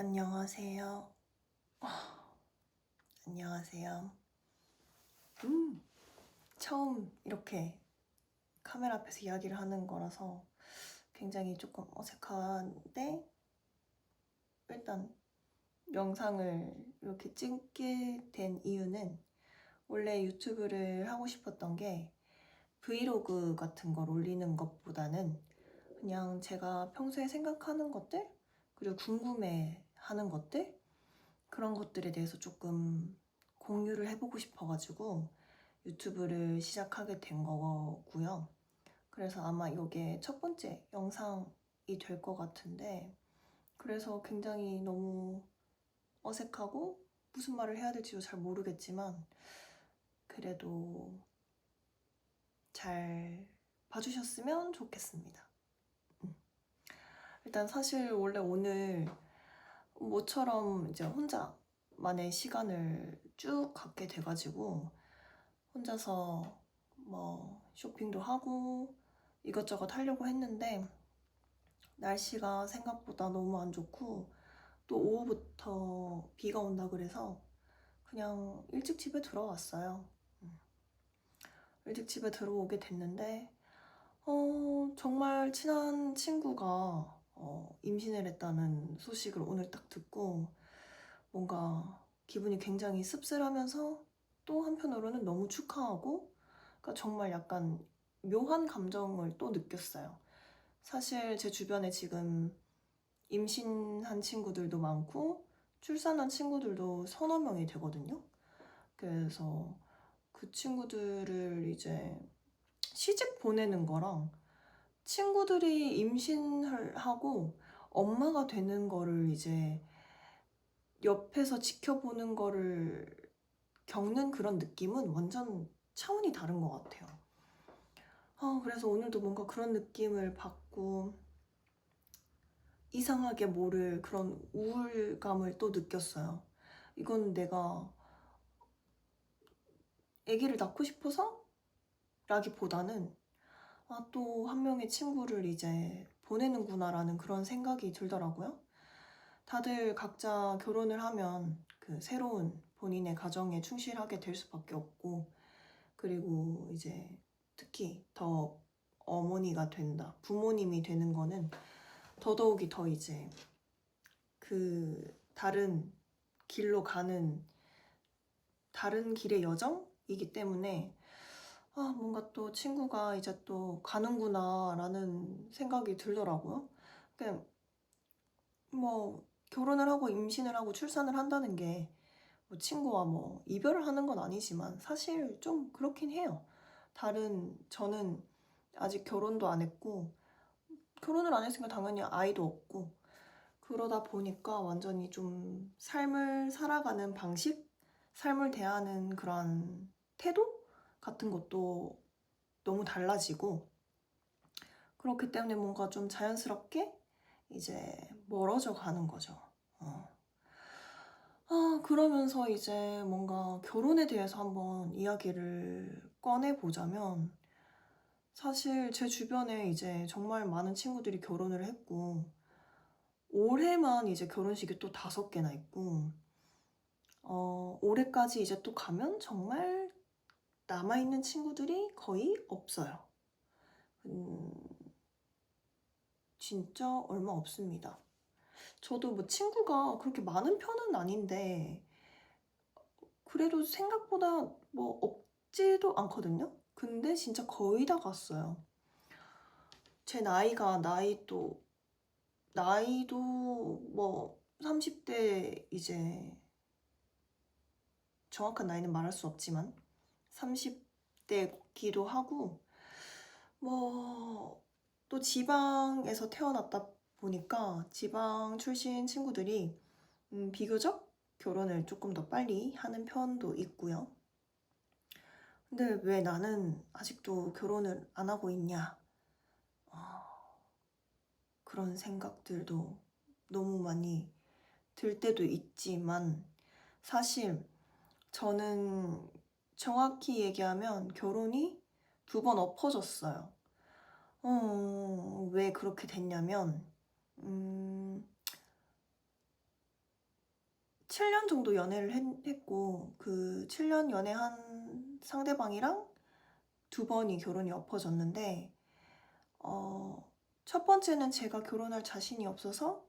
안녕하세요. 안녕하세요. 처음 이렇게 카메라 앞에서 이야기를 하는 거라서 굉장히 조금 어색한데, 일단 영상을 이렇게 찍게 된 이유는 원래 유튜브를 하고 싶었던 게 브이로그 같은 걸 올리는 것보다는 그냥 제가 평소에 생각하는 것들, 그리고 궁금해 하는 것들, 그런 것들에 대해서 조금 공유를 해보고 싶어가지고 유튜브를 시작하게 된 거고요. 그래서 아마 이게 첫 번째 영상이 될 것 같은데, 그래서 굉장히 너무 어색하고 무슨 말을 해야 될지도 잘 모르겠지만, 그래도 잘 봐주셨으면 좋겠습니다. 일단 사실 원래 오늘 모처럼 이제 혼자만의 시간을 쭉 갖게 돼가지고 혼자서 뭐 쇼핑도 하고 이것저것 하려고 했는데, 날씨가 생각보다 너무 안 좋고 또 오후부터 비가 온다 그래서 그냥 일찍 집에 들어왔어요. 일찍 집에 들어오게 됐는데 정말 친한 친구가 임신을 했다는 소식을 오늘 딱 듣고 뭔가 기분이 굉장히 씁쓸하면서 또 한편으로는 너무 축하하고, 그러니까 정말 약간 묘한 감정을 또 느꼈어요. 사실 제 주변에 지금 임신한 친구들도 많고 출산한 친구들도 서너 명이 되거든요. 그래서 그 친구들을 이제 시집 보내는 거랑 친구들이 임신을 하고 엄마가 되는 거를 이제 옆에서 지켜보는 거를 겪는 그런 느낌은 완전 차원이 다른 것 같아요. 그래서 오늘도 뭔가 그런 느낌을 받고 이상하게 모를 그런 우울감을 또 느꼈어요. 이건 내가 아기를 낳고 싶어서? 라기보다는 또 한 명의 친구를 이제 보내는구나 라는 그런 생각이 들더라고요. 다들 각자 결혼을 하면 그 새로운 본인의 가정에 충실하게 될 수밖에 없고, 그리고 이제 특히 더 어머니가 된다, 부모님이 되는 거는 더더욱이 더 이제 그 다른 길로 가는 다른 길의 여정이기 때문에 뭔가 또 친구가 이제 또 가는구나 라는 생각이 들더라고요. 그냥 뭐 결혼을 하고 임신을 하고 출산을 한다는 게 뭐 친구와 뭐 이별을 하는 건 아니지만 사실 좀 그렇긴 해요. 저는 아직 결혼도 안 했고, 결혼을 안 했으니까 당연히 아이도 없고, 그러다 보니까 완전히 좀 삶을 살아가는 방식, 삶을 대하는 그런 태도 같은 것도 너무 달라지고, 그렇기 때문에 뭔가 좀 자연스럽게 이제 멀어져 가는 거죠. 그러면서 이제 뭔가 결혼에 대해서 한번 이야기를 꺼내보자면, 사실 제 주변에 이제 정말 많은 친구들이 결혼을 했고, 올해만 이제 결혼식이 또 5개나 있고, 올해까지 이제 또 가면 정말 남아있는 친구들이 거의 없어요. 진짜 얼마 없습니다. 저도 뭐 친구가 그렇게 많은 편은 아닌데, 그래도 생각보다 뭐 없지도 않거든요. 근데 진짜 거의 다 갔어요. 제 나이도 뭐 30대, 이제 정확한 나이는 말할 수 없지만 30대기도 하고, 뭐 또 지방에서 태어났다 보니까 지방 출신 친구들이 비교적 결혼을 조금 더 빨리 하는 편도 있고요. 근데 왜 나는 아직도 결혼을 안 하고 있냐? 그런 생각들도 너무 많이 들 때도 있지만, 사실 저는 정확히 얘기하면 결혼이 2번 엎어졌어요. 왜 그렇게 됐냐면, 7년 정도 연애를 했고 그 7년 연애한 상대방이랑 2번이 결혼이 엎어졌는데 첫 번째는 제가 결혼할 자신이 없어서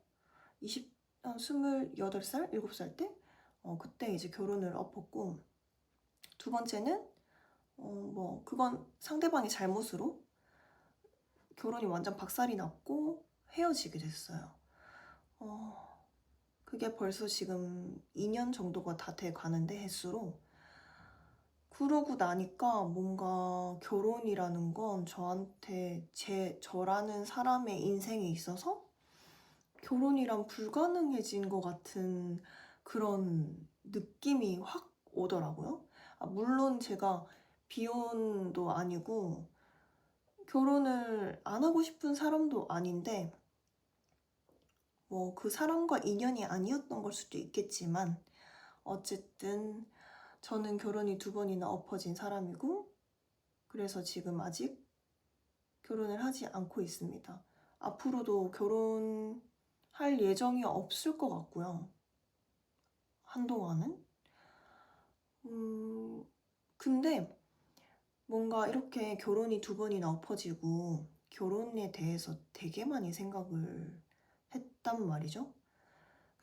한 28살, 7살 때 그때 이제 결혼을 엎었고, 2번째는 뭐 그건 상대방의 잘못으로 결혼이 완전 박살이 났고 헤어지게 됐어요. 그게 벌써 지금 2년 정도가 다 돼 가는데 횟수로. 그러고 나니까 뭔가 결혼이라는 건 저한테 저라는 사람의 인생에 있어서 결혼이란 불가능해진 것 같은 그런 느낌이 확 오더라고요. 물론 제가 비혼도 아니고 결혼을 안 하고 싶은 사람도 아닌데 뭐 그 사람과 인연이 아니었던 걸 수도 있겠지만 어쨌든 저는 결혼이 2번이나 엎어진 사람이고 그래서 지금 아직 결혼을 하지 않고 있습니다. 앞으로도 결혼할 예정이 없을 것 같고요. 한동안은. 근데 뭔가 이렇게 결혼이 2번이나 엎어지고 결혼에 대해서 되게 많이 생각을 했단 말이죠.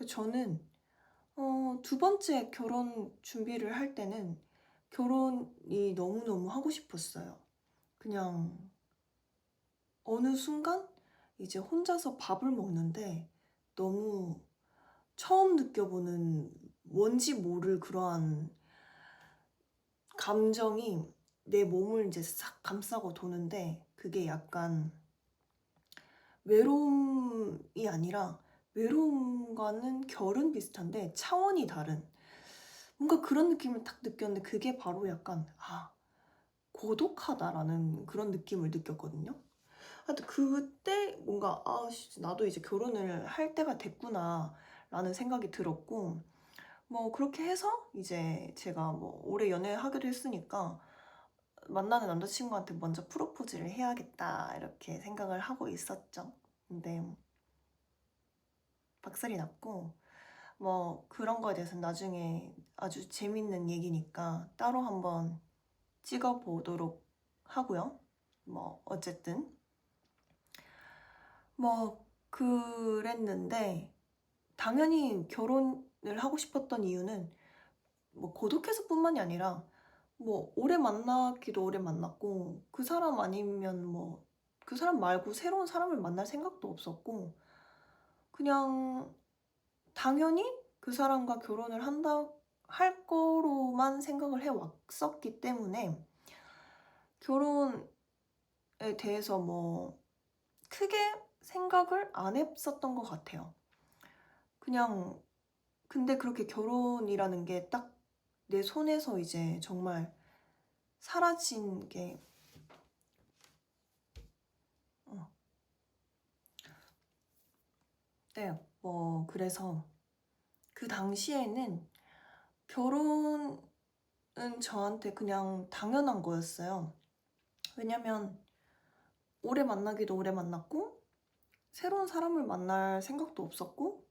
저는 2번째 결혼 준비를 할 때는 결혼이 너무너무 하고 싶었어요. 그냥 어느 순간 이제 혼자서 밥을 먹는데 너무 처음 느껴보는 뭔지 모를 그러한 감정이 내 몸을 이제 싹 감싸고 도는데 그게 약간 외로움이 아니라 외로움과는 결은 비슷한데 차원이 다른 뭔가 그런 느낌을 딱 느꼈는데 그게 바로 약간 고독하다라는 그런 느낌을 느꼈거든요. 하여튼 그때 뭔가 나도 이제 결혼을 할 때가 됐구나 라는 생각이 들었고 뭐 그렇게 해서 이제 제가 뭐 오래 연애하기로 했으니까 만나는 남자친구한테 먼저 프로포즈를 해야겠다 이렇게 생각을 하고 있었죠. 근데 박살이 났고 뭐 그런 거에 대해서는 나중에 아주 재밌는 얘기니까 따로 한번 찍어보도록 하고요. 뭐 어쨌든 뭐 그랬는데 당연히 결혼을 하고 싶었던 이유는 뭐 고독해서뿐만이 아니라 뭐 오래 만나기도 오래 만났고 그 사람 아니면 뭐 그 사람 말고 새로운 사람을 만날 생각도 없었고 그냥 당연히 그 사람과 결혼을 할 거로만 생각을 해왔었기 때문에 결혼에 대해서 뭐 크게 생각을 안 했었던 것 같아요. 그냥 근데 그렇게 결혼이라는 게 딱 내 손에서 이제 정말 사라진 게 네, 뭐 그래서 그 당시에는 결혼은 저한테 그냥 당연한 거였어요. 왜냐면 오래 만나기도 오래 만났고 새로운 사람을 만날 생각도 없었고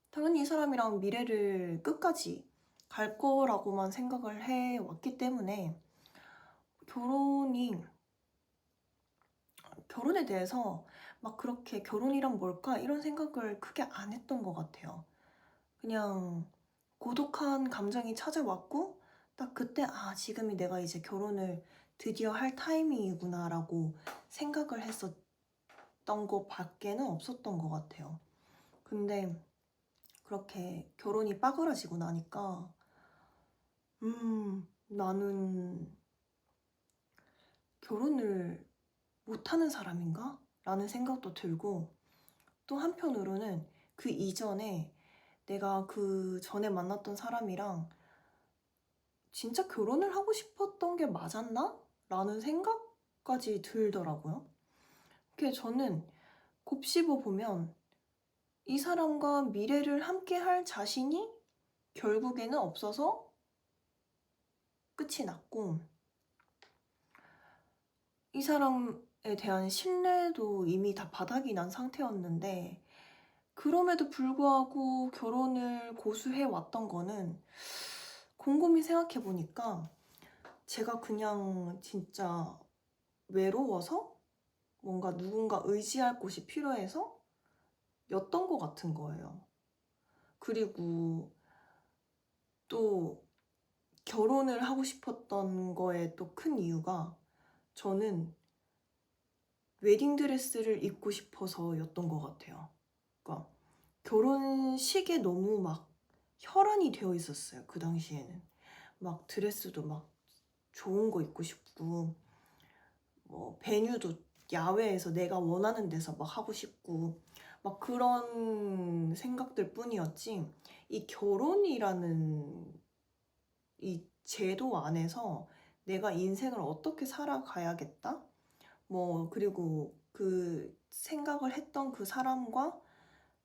당연히 이 사람이랑 미래를 끝까지 갈 거라고만 생각을 해왔기 때문에 결혼에 대해서 막 그렇게 결혼이란 뭘까 이런 생각을 크게 안 했던 것 같아요. 그냥 고독한 감정이 찾아왔고 딱 그때 지금이 내가 이제 결혼을 드디어 할 타이밍이구나 라고 생각을 했었던 것 밖에는 없었던 것 같아요. 근데 그렇게 결혼이 빠그라지고 나니까 나는 결혼을 못하는 사람인가? 라는 생각도 들고 또 한편으로는 그 이전에 내가 그 전에 만났던 사람이랑 진짜 결혼을 하고 싶었던 게 맞았나? 라는 생각까지 들더라고요. 그게 저는 곱씹어 보면 이 사람과 미래를 함께 할 자신이 결국에는 없어서 끝이 났고 이 사람에 대한 신뢰도 이미 다 바닥이 난 상태였는데 그럼에도 불구하고 결혼을 고수해 왔던 거는 곰곰이 생각해 보니까 제가 그냥 진짜 외로워서 뭔가 누군가 의지할 곳이 필요해서 였던 것 같은 거예요. 그리고 또 결혼을 하고 싶었던 거에 또 큰 이유가 저는 웨딩드레스를 입고 싶어서였던 것 같아요. 그러니까 결혼식에 너무 막 혈안이 되어 있었어요. 그 당시에는 막 드레스도 막 좋은 거 입고 싶고 뭐 베뉴도 야외에서 내가 원하는 데서 막 하고 싶고 막 그런 생각들 뿐이었지, 이 결혼이라는 이 제도 안에서 내가 인생을 어떻게 살아가야겠다? 뭐 그리고 그 생각을 했던 그 사람과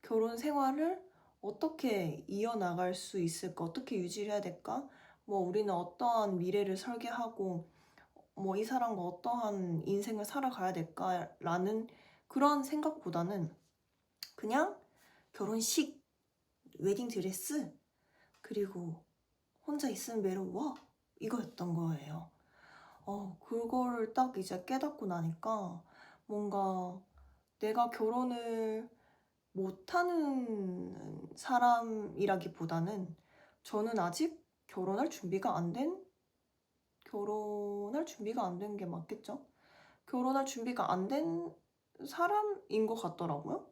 결혼 생활을 어떻게 이어나갈 수 있을까? 어떻게 유지를 해야 될까? 뭐 우리는 어떠한 미래를 설계하고 뭐 이 사람과 어떠한 인생을 살아가야 될까라는 그런 생각보다는 그냥 결혼식, 웨딩 드레스, 그리고 혼자 있으면 외로워, 이거였던 거예요. 그거를 딱 이제 깨닫고 나니까 뭔가 내가 결혼을 못하는 사람이라기보다는 저는 아직 결혼할 준비가 안 된 게 맞겠죠? 결혼할 준비가 안 된 사람인 것 같더라고요.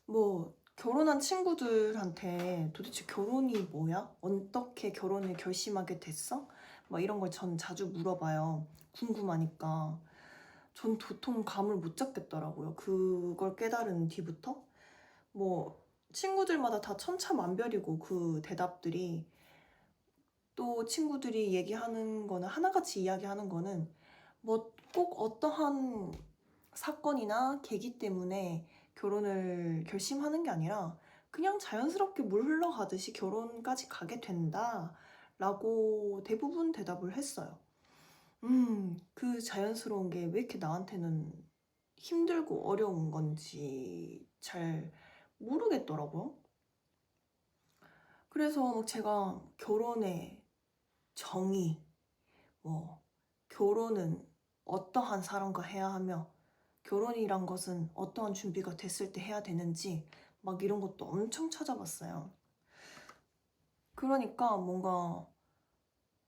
뭐 결혼한 친구들한테 도대체 결혼이 뭐야? 어떻게 결혼을 결심하게 됐어? 막 이런 걸 전 자주 물어봐요. 궁금하니까. 전 도통 감을 못 잡겠더라고요. 그걸 깨달은 뒤부터. 뭐 친구들마다 다 천차만별이고 그 대답들이, 또 친구들이 얘기하는 거는 하나같이 이야기하는 거는 뭐 꼭 어떠한 사건이나 계기 때문에 결혼을 결심하는 게 아니라 그냥 자연스럽게 물 흘러가듯이 결혼까지 가게 된다 라고 대부분 대답을 했어요. 그 자연스러운 게 왜 이렇게 나한테는 힘들고 어려운 건지 잘 모르겠더라고요. 그래서 막 제가 결혼의 정의, 뭐 결혼은 어떠한 사람과 해야 하며 결혼이란 것은 어떠한 준비가 됐을 때 해야 되는지 막 이런 것도 엄청 찾아봤어요. 그러니까 뭔가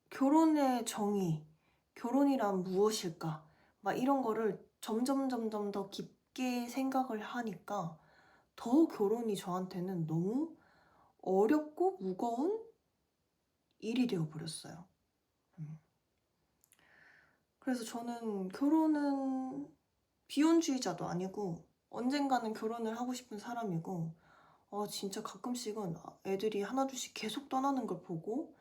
결혼의 정의, 결혼이란 무엇일까, 막 이런 거를 점점 더 깊게 생각을 하니까 더 결혼이 저한테는 너무 어렵고 무거운 일이 되어버렸어요. 그래서 저는 결혼은 비혼주의자도 아니고 언젠가는 결혼을 하고 싶은 사람이고, 진짜 가끔씩은 애들이 하나둘씩 계속 떠나는 걸 보고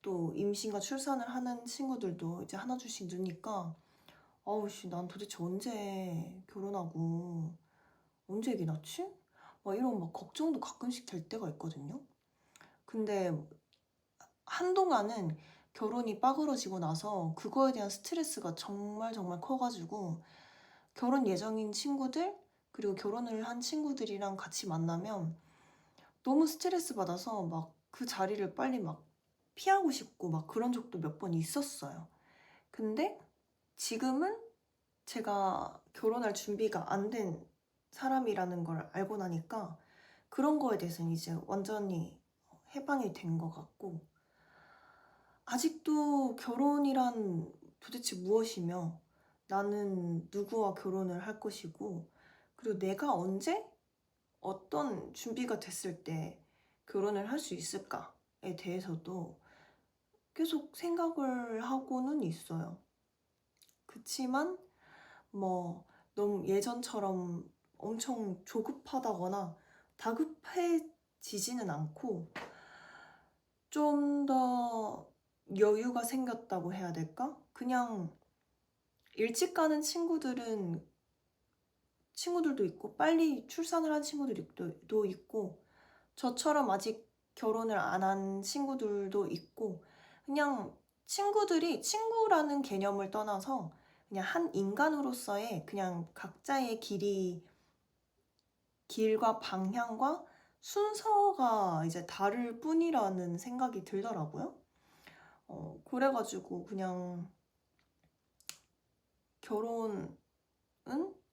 또 임신과 출산을 하는 친구들도 이제 하나둘씩 느니까 난 도대체 언제 결혼하고 언제 애기 낳지? 막 이런 막 걱정도 가끔씩 될 때가 있거든요. 근데 한동안은 결혼이 빠그러지고 나서 그거에 대한 스트레스가 정말 커가지고 결혼 예정인 친구들, 그리고 결혼을 한 친구들이랑 같이 만나면 너무 스트레스 받아서 막 그 자리를 빨리 막 피하고 싶고 막 그런 적도 몇 번 있었어요. 근데 지금은 제가 결혼할 준비가 안 된 사람이라는 걸 알고 나니까 그런 거에 대해서는 이제 완전히 해방이 된 것 같고, 아직도 결혼이란 도대체 무엇이며 나는 누구와 결혼을 할 것이고, 그리고 내가 언제 어떤 준비가 됐을 때 결혼을 할 수 있을까에 대해서도 계속 생각을 하고는 있어요. 그치만 뭐 너무 예전처럼 엄청 조급하다거나 다급해지지는 않고 좀 더 여유가 생겼다고 해야 될까? 그냥 일찍 가는 친구들도 있고 빨리 출산을 한 친구들도 있고 저처럼 아직 결혼을 안 한 친구들도 있고, 그냥 친구들이 친구라는 개념을 떠나서 그냥 한 인간으로서의 그냥 각자의 길이 길과 방향과 순서가 이제 다를 뿐이라는 생각이 들더라고요. 그래가지고 그냥 결혼은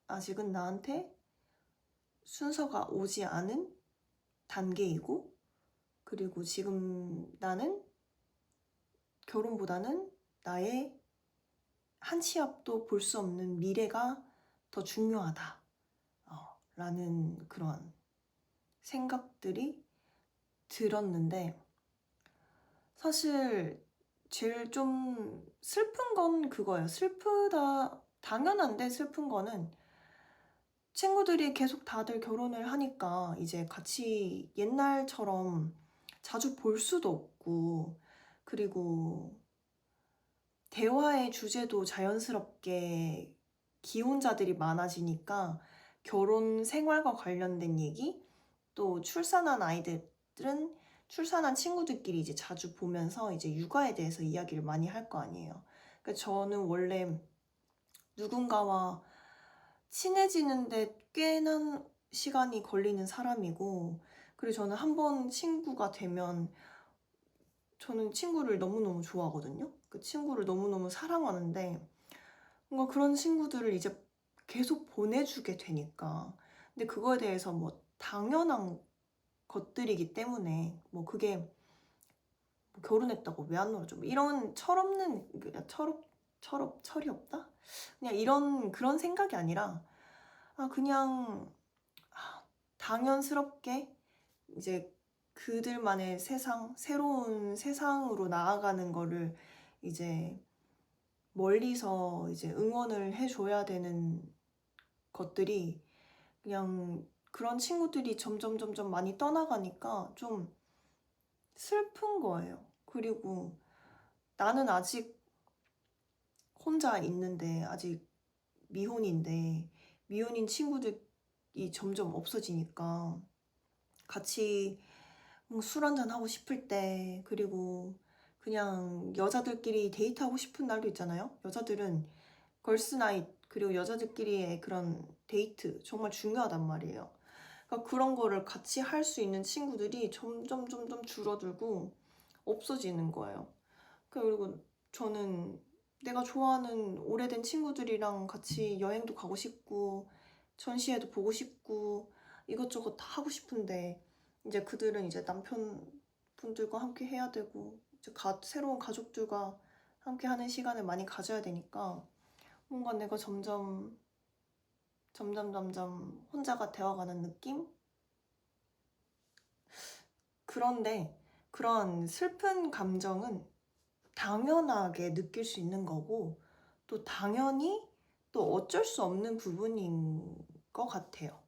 아직은 나한테 순서가 오지 않은 단계이고, 그리고 지금 나는 결혼보다는 나의 한 치 앞도 볼 수 없는 미래가 더 중요하다 라는 그런 생각들이 들었는데, 사실 제일 좀 슬픈 건 그거예요. 당연한데 슬픈 거는 친구들이 계속 다들 결혼을 하니까 이제 같이 옛날처럼 자주 볼 수도 없고, 그리고 대화의 주제도 자연스럽게 기혼자들이 많아지니까 결혼 생활과 관련된 얘기, 또 출산한 아이들은 출산한 친구들끼리 이제 자주 보면서 이제 육아에 대해서 이야기를 많이 할 거 아니에요. 그러니까 저는 원래 누군가와 친해지는데 꽤나 시간이 걸리는 사람이고, 그리고 저는 한번 친구가 되면 저는 친구를 너무너무 좋아하거든요. 그 친구를 너무너무 사랑하는데 뭔가 그런 친구들을 이제 계속 보내주게 되니까, 근데 그거에 대해서 뭐 당연한 것들이기 때문에 뭐 그게 뭐 결혼했다고 왜 안 놀아줘? 뭐 이런 철없는 철이 없다? 그냥 이런 그런 생각이 아니라 그냥 당연스럽게 이제 그들만의 세상, 새로운 세상으로 나아가는 거를 이제 멀리서 이제 응원을 해줘야 되는 것들이, 그냥 그런 친구들이 점점 많이 떠나가니까 좀 슬픈 거예요. 그리고 나는 아직 혼자 있는데, 아직 미혼인데, 미혼인 친구들이 점점 없어지니까 같이 뭐 술 한잔 하고 싶을 때, 그리고 그냥 여자들끼리 데이트하고 싶은 날도 있잖아요. 여자들은 걸스나잇, 그리고 여자들끼리의 그런 데이트 정말 중요하단 말이에요. 그러니까 그런 거를 같이 할 수 있는 친구들이 점점 줄어들고 없어지는 거예요. 그리고 저는 내가 좋아하는 오래된 친구들이랑 같이 여행도 가고 싶고 전시회도 보고 싶고 이것저것 다 하고 싶은데, 이제 그들은 이제 남편분들과 함께 해야 되고 이제 새로운 가족들과 함께 하는 시간을 많이 가져야 되니까 뭔가 내가 점점 혼자가 되어가는 느낌? 그런데 그런 슬픈 감정은 당연하게 느낄 수 있는 거고, 또 당연히 또 어쩔 수 없는 부분인 것 같아요.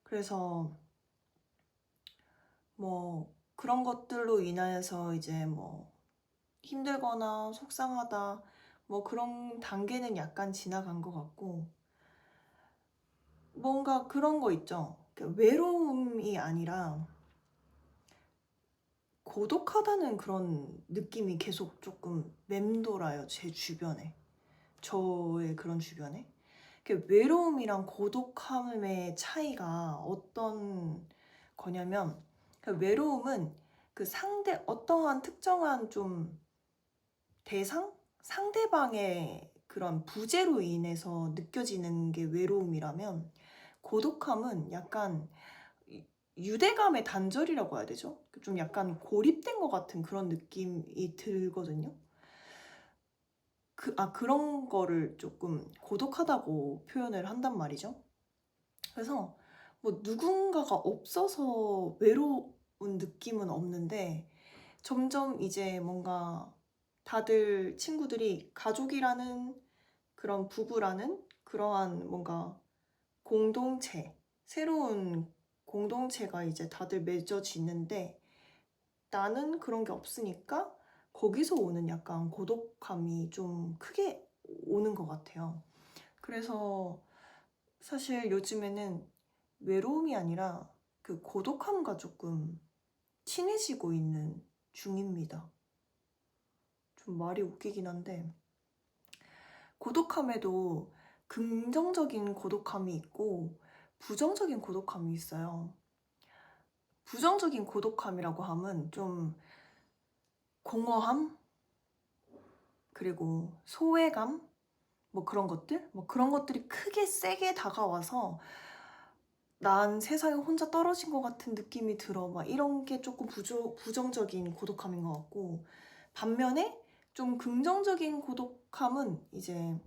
그래서 뭐 그런 것들로 인하여서 이제 뭐 힘들거나 속상하다 뭐 그런 단계는 약간 지나간 것 같고, 뭔가 그런 거 있죠. 외로움이 아니라 고독하다는 그런 느낌이 계속 조금 맴돌아요. 제 주변에. 저의 그런 주변에. 외로움이랑 고독함의 차이가 어떤 거냐면, 외로움은 어떠한 특정한 좀 상대방의 그런 부재로 인해서 느껴지는 게 외로움이라면, 고독함은 약간 유대감의 단절이라고 해야 되죠? 좀 약간 고립된 것 같은 그런 느낌이 들거든요. 그런 거를 조금 고독하다고 표현을 한단 말이죠. 그래서 뭐 누군가가 없어서 외로운 느낌은 없는데, 점점 이제 뭔가 다들 친구들이 가족이라는 그런 부부라는 그러한 뭔가 새로운 공동체가 이제 다들 맺어지는데, 나는 그런 게 없으니까 거기서 오는 약간 고독감이 좀 크게 오는 것 같아요. 그래서 사실 요즘에는 외로움이 아니라 그 고독함과 조금 친해지고 있는 중입니다. 좀 말이 웃기긴 한데, 고독함에도 긍정적인 고독함이 있고 부정적인 고독함이 있어요. 부정적인 고독함이라고 하면 좀 공허함? 그리고 소외감? 뭐 그런 것들? 뭐 그런 것들이 크게 세게 다가와서 난 세상에 혼자 떨어진 것 같은 느낌이 들어. 막 이런 게 조금 부정적인 고독함인 것 같고, 반면에 좀 긍정적인 고독함은 이제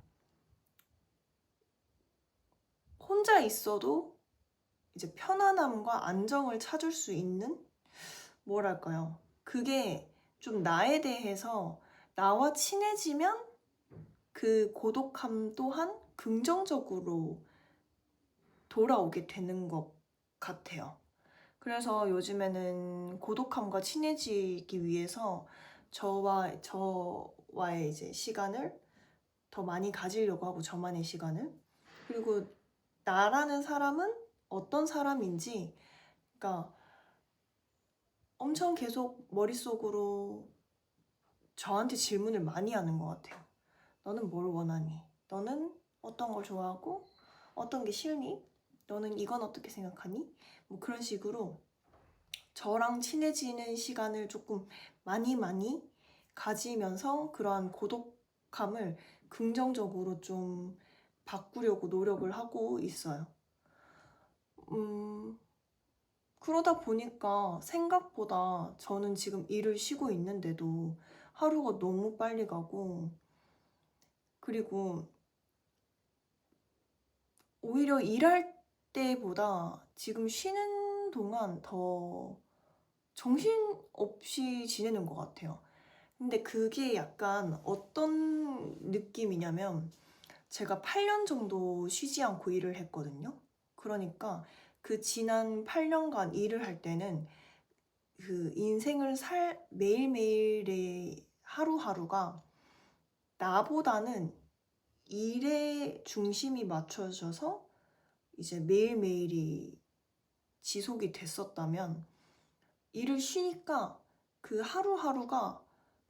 혼자 있어도 이제 편안함과 안정을 찾을 수 있는, 뭐랄까요? 그게 좀 나에 대해서 나와 친해지면 그 고독함 또한 긍정적으로 돌아오게 되는 것 같아요. 그래서 요즘에는 고독함과 친해지기 위해서 저와의 이제 시간을 더 많이 가지려고 하고, 저만의 시간을. 그리고 나라는 사람은 어떤 사람인지, 그러니까 엄청 계속 머릿속으로 저한테 질문을 많이 하는 것 같아요. 너는 뭘 원하니? 너는 어떤 걸 좋아하고 어떤 게 싫니? 너는 이건 어떻게 생각하니? 뭐 그런 식으로 저랑 친해지는 시간을 조금 많이 가지면서 그러한 고독함을 긍정적으로 좀 바꾸려고 노력을 하고 있어요. 그러다 보니까 생각보다 저는 지금 일을 쉬고 있는데도 하루가 너무 빨리 가고, 그리고 오히려 일할 때보다 지금 쉬는 동안 더 정신없이 지내는 것 같아요. 근데 그게 약간 어떤 느낌이냐면, 제가 8년 정도 쉬지 않고 일을 했거든요. 그러니까 그 지난 8년간 일을 할 때는 그 인생을 매일매일의 하루하루가 나보다는 일에 중심이 맞춰져서 이제 매일매일이 지속이 됐었다면, 일을 쉬니까 그 하루하루가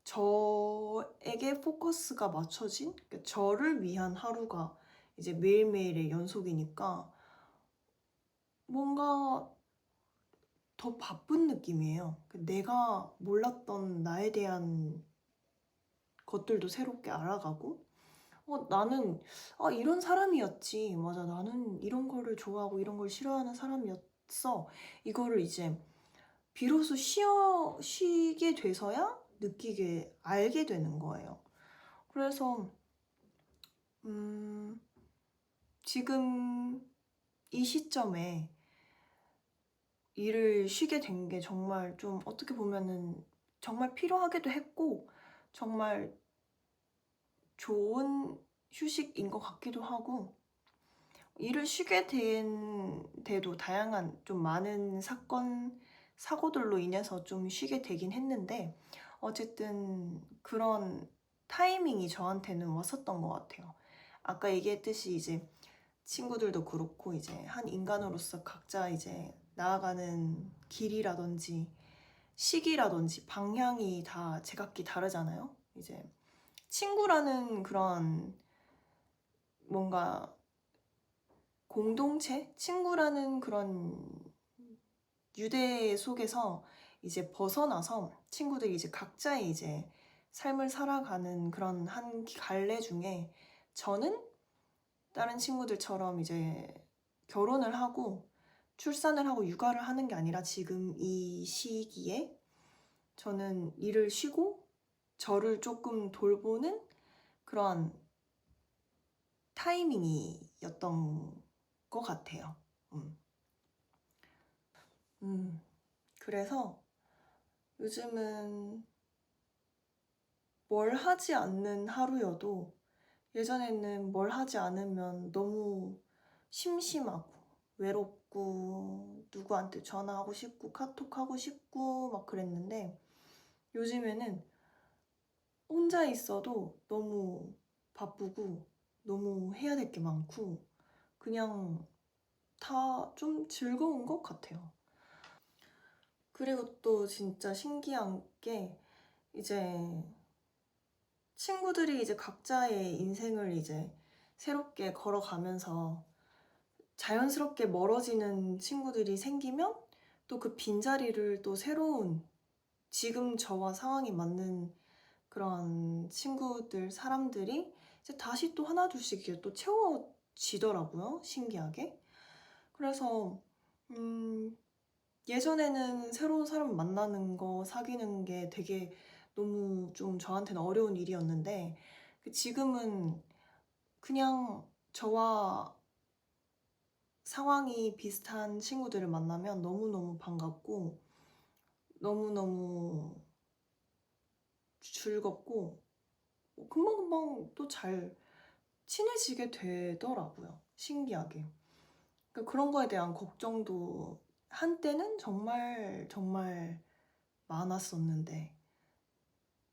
저에게 포커스가 맞춰진, 그러니까 저를 위한 하루가 이제 매일매일의 연속이니까 뭔가 더 바쁜 느낌이에요. 내가 몰랐던 나에 대한 것들도 새롭게 알아가고, 나는 이런 사람이었지. 맞아, 나는 이런 거를 좋아하고 이런 걸 싫어하는 사람이었어. 이거를 이제 비로소 쉬게 돼서야 알게 되는 거예요. 그래서 지금 이 시점에 일을 쉬게 된 게 정말 좀 어떻게 보면은 정말 필요하기도 했고, 정말 좋은 휴식인 것 같기도 하고, 일을 쉬게 된데도 다양한 좀 많은 사고들로 인해서 좀 쉬게 되긴 했는데, 어쨌든 그런 타이밍이 저한테는 왔었던 것 같아요. 아까 얘기했듯이 이제 친구들도 그렇고, 이제 한 인간으로서 각자 이제 나아가는 길이라든지 시기라든지 방향이 다 제각기 다르잖아요. 이제 친구라는 그런 뭔가 공동체? 친구라는 그런 유대 속에서 이제 벗어나서 친구들이 이제 각자의 이제 삶을 살아가는 그런 한 갈래 중에, 저는 다른 친구들처럼 이제 결혼을 하고 출산을 하고 육아를 하는 게 아니라, 지금 이 시기에 저는 일을 쉬고 저를 조금 돌보는 그런 타이밍이었던 것 같아요. 그래서 요즘은 뭘 하지 않는 하루여도, 예전에는 뭘 하지 않으면 너무 심심하고 외롭고 누구한테 전화하고 싶고 카톡하고 싶고 막 그랬는데, 요즘에는 혼자 있어도 너무 바쁘고 너무 해야 될 게 많고 그냥 다 좀 즐거운 것 같아요. 그리고 또 진짜 신기한 게, 이제 친구들이 이제 각자의 인생을 이제 새롭게 걸어가면서 자연스럽게 멀어지는 친구들이 생기면 또 그 빈자리를 또 새로운 지금 저와 상황이 맞는 그런 친구들, 사람들이 이제 다시 또 하나둘씩 이게 또 채워지더라고요. 신기하게. 그래서 예전에는 새로운 사람 만나는 거, 사귀는 게 되게 너무 좀 저한테는 어려운 일이었는데 지금은 그냥 저와 상황이 비슷한 친구들을 만나면 너무너무 반갑고 너무너무 즐겁고 금방금방 또 잘 친해지게 되더라고요. 신기하게. 그러니까 그런 거에 대한 걱정도 한때는 정말 정말 많았었는데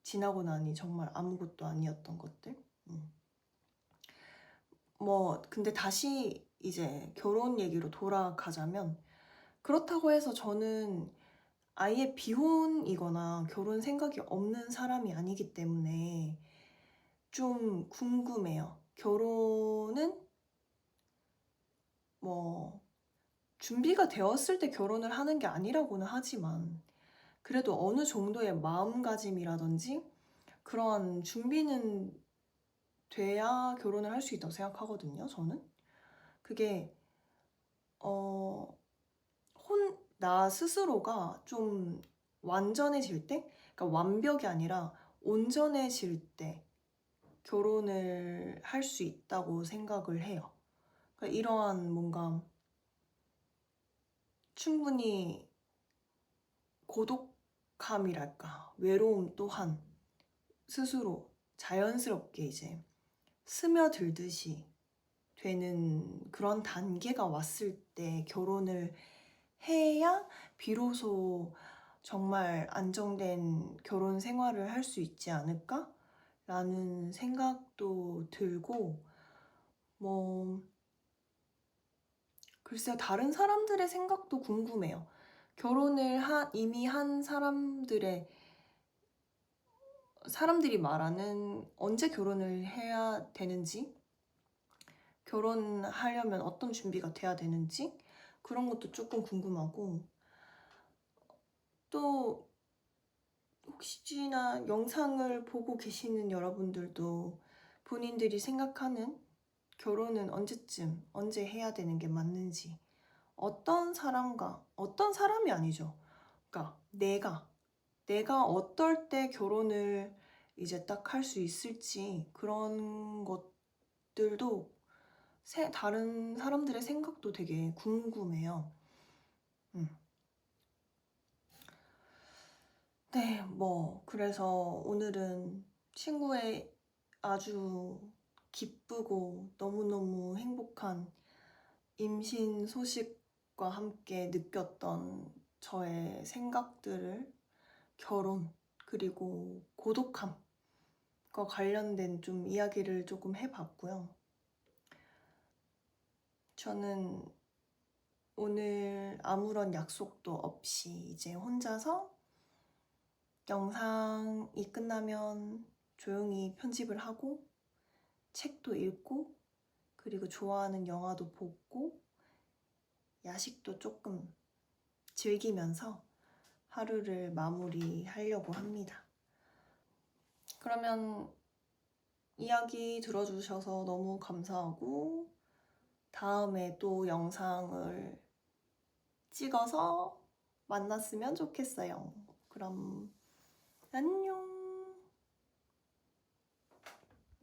지나고 나니 정말 아무것도 아니었던 것들. 뭐 근데 다시 이제 결혼 얘기로 돌아가자면 그렇다고 해서 저는 아예 비혼이거나 결혼 생각이 없는 사람이 아니기 때문에 좀 궁금해요. 결혼은 뭐 준비가 되었을 때 결혼을 하는 게 아니라고는 하지만 그래도 어느 정도의 마음가짐이라든지 그런 준비는 돼야 결혼을 할 수 있다고 생각하거든요, 저는. 그게 나 스스로가 좀 완전해질 때, 그러니까 완벽이 아니라 온전해질 때 결혼을 할 수 있다고 생각을 해요. 그러니까 이러한 뭔가 충분히 고독함이랄까, 외로움 또한 스스로 자연스럽게 이제 스며들듯이 되는 그런 단계가 왔을 때 결혼을 해야 비로소 정말 안정된 결혼 생활을 할 수 있지 않을까? 라는 생각도 들고, 뭐, 글쎄요, 다른 사람들의 생각도 궁금해요. 결혼을 이미 한 사람들이 말하는 언제 결혼을 해야 되는지, 결혼하려면 어떤 준비가 돼야 되는지, 그런 것도 조금 궁금하고, 또 혹시나 영상을 보고 계시는 여러분들도 본인들이 생각하는 결혼은 언제쯤, 언제 해야 되는 게 맞는지, 어떤 사람이 아니죠. 그러니까 내가 어떨 때 결혼을 이제 딱 할 수 있을지 그런 것들도 다른 사람들의 생각도 되게 궁금해요. 네, 뭐 그래서 오늘은 친구의 아주 기쁘고 너무너무 행복한 임신 소식과 함께 느꼈던 저의 생각들을 결혼 그리고 고독함과 관련된 좀 이야기를 조금 해봤고요. 저는 오늘 아무런 약속도 없이 이제 혼자서 영상이 끝나면 조용히 편집을 하고 책도 읽고 그리고 좋아하는 영화도 보고 야식도 조금 즐기면서 하루를 마무리하려고 합니다. 그러면 이야기 들어주셔서 너무 감사하고 다음에 또 영상을 찍어서 만났으면 좋겠어요. 그럼 안녕.